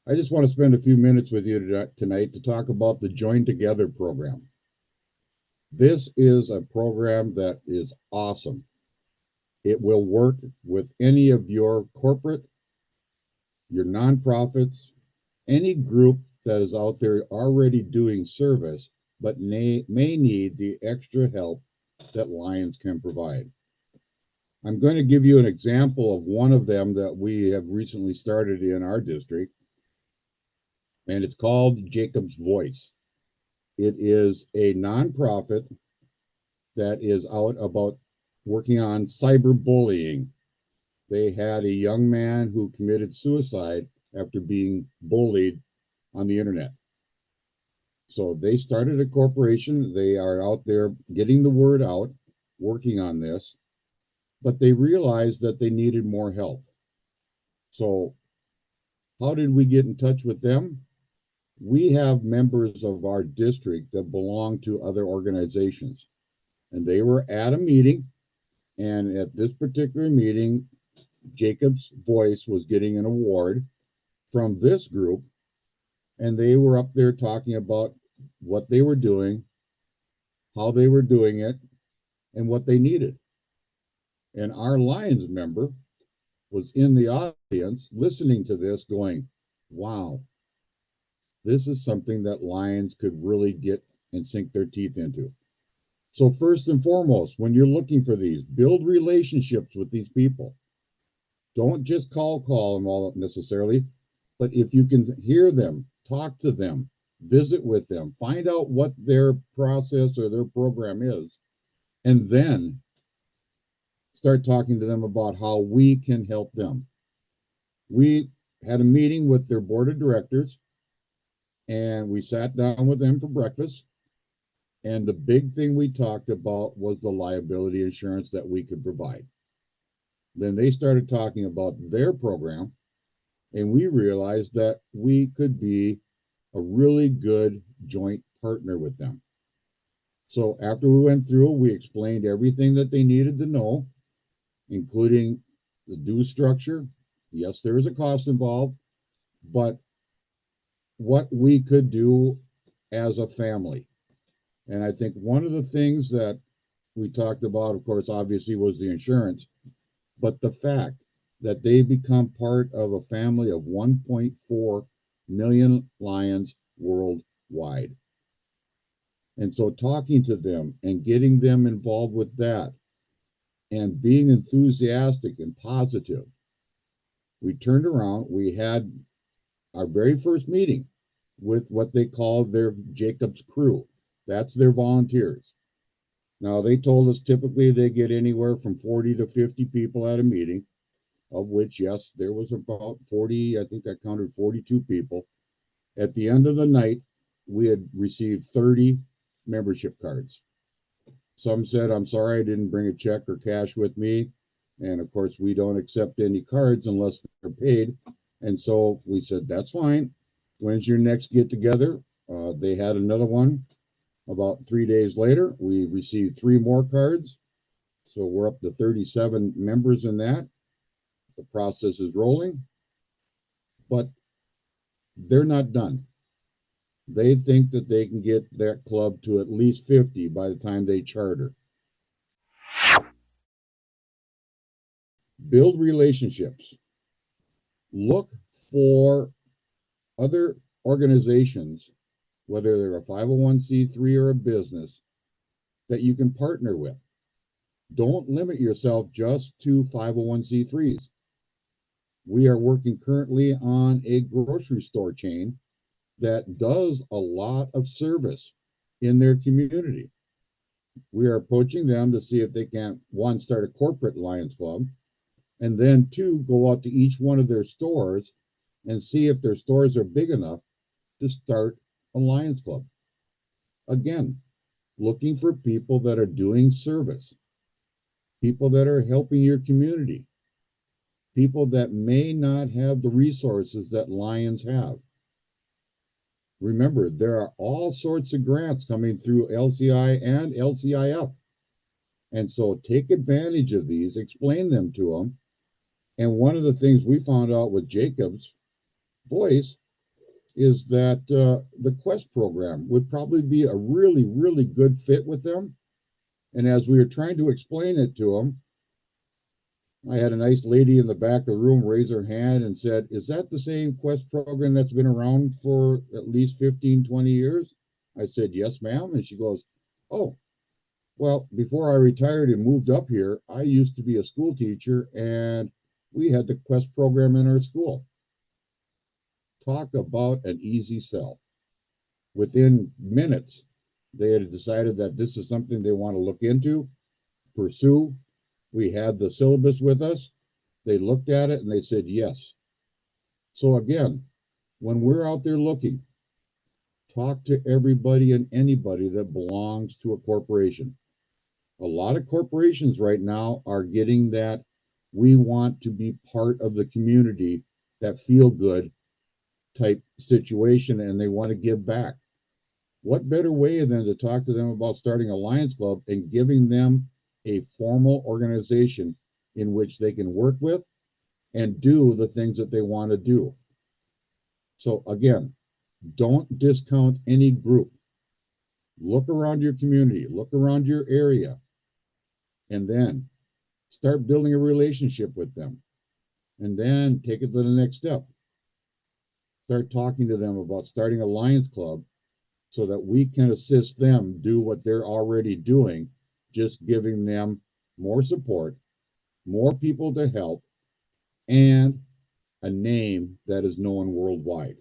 I just want to spend a few minutes with you tonight to talk about the Join Together program. This is a program that is awesome. It will work with any of your corporate, your nonprofits, any group that is out there already doing service, but may need the extra help that Lions can provide. I'm going to give you an example of one of them that we have recently started in our district, and it's called Jacob's Voice. It is a nonprofit that is out about working on cyberbullying. They had a young man who committed suicide after being bullied on the internet. So they started a corporation. They are out there getting the word out, working on this, but they realized that they needed more help. So, how did we get in touch with them? We have members of our district that belong to other organizations, and they were at a meeting. And at this particular meeting, Jacob's Voice was getting an award from this group, and they were up there talking about what they were doing, how they were doing it, and what they needed. And our Lions member was in the audience listening to this, going, wow, this is something that Lions could really get and sink their teeth into. So, first and foremost, when you're looking for these, build relationships with these people. Don't just call them all necessarily, but if you can hear them, talk to them, visit with them, find out what their process or their program is, and then start talking to them about how we can help them. We had a meeting with their board of directors, and we sat down with them for breakfast. And the big thing we talked about was the liability insurance that we could provide. Then they started talking about their program, and we realized that we could be a really good joint partner with them. So after we went through, we explained everything that they needed to know, including the due structure. Yes, there is a cost involved, but what we could do as a family. And I think one of the things that we talked about, of course, obviously was the insurance, but the fact that they become part of a family of 1.4 million lions worldwide. And so talking to them and getting them involved with that and being enthusiastic and positive, we turned around. We had our very first meeting with what they call their Jacob's crew. That's their volunteers. Now, they told us typically they get anywhere from 40 to 50 people at a meeting, of which, yes, there was about 40, I think I counted 42 people. At the end of the night, we had received 30 membership cards. Some said, I'm sorry, I didn't bring a check or cash with me. And of course, we don't accept any cards unless they're paid. And so we said, that's fine. When's your next get together? They had another one about 3 days later. We received 3 more cards. So we're up to 37 members in that. The process is rolling, but they're not done. They think that they can get that club to at least 50 by the time they charter. Build relationships. Look for other organizations, whether they're a 501c3 or a business, that you can partner with. Don't limit yourself just to 501c3s. We are working currently on a grocery store chain that does a lot of service in their community. We are approaching them to see if they can, one, start a corporate Lions Club, and then two, go out to each one of their stores and see if their stores are big enough to start a Lions Club. Again, looking for people that are doing service, people that are helping your community, people that may not have the resources that Lions have. Remember, there are all sorts of grants coming through LCI and LCIF. And so take advantage of these, explain them to them. And one of the things we found out with Jacob's Voice is that the Quest program would probably be a really, really good fit with them. And as we were trying to explain it to them, I had a nice lady in the back of the room raise her hand and said, "Is that the same Quest program that's been around for at least 15, 20 years?" I said, "Yes, ma'am." And she goes, "Oh, well, before I retired and moved up here, I used to be a school teacher and we had the Quest program in our school." Talk about an easy sell. Within minutes, they had decided that this is something they want to look into, pursue. We had the syllabus with us. They looked at it and they said yes. So again, when we're out there looking, talk to everybody and anybody that belongs to a corporation. A lot of corporations right now are getting that we want to be part of the community, that feel good type situation, and they want to give back. What better way than to talk to them about starting a Lions Club and giving them a formal organization in which they can work with and do the things that they want to do? So, again, don't discount any group. Look around your community, look around your area, and then start building a relationship with them. And then take it to the next step. Start talking to them about starting a Lions Club so that we can assist them do what they're already doing, just giving them more support, more people to help, and a name that is known worldwide.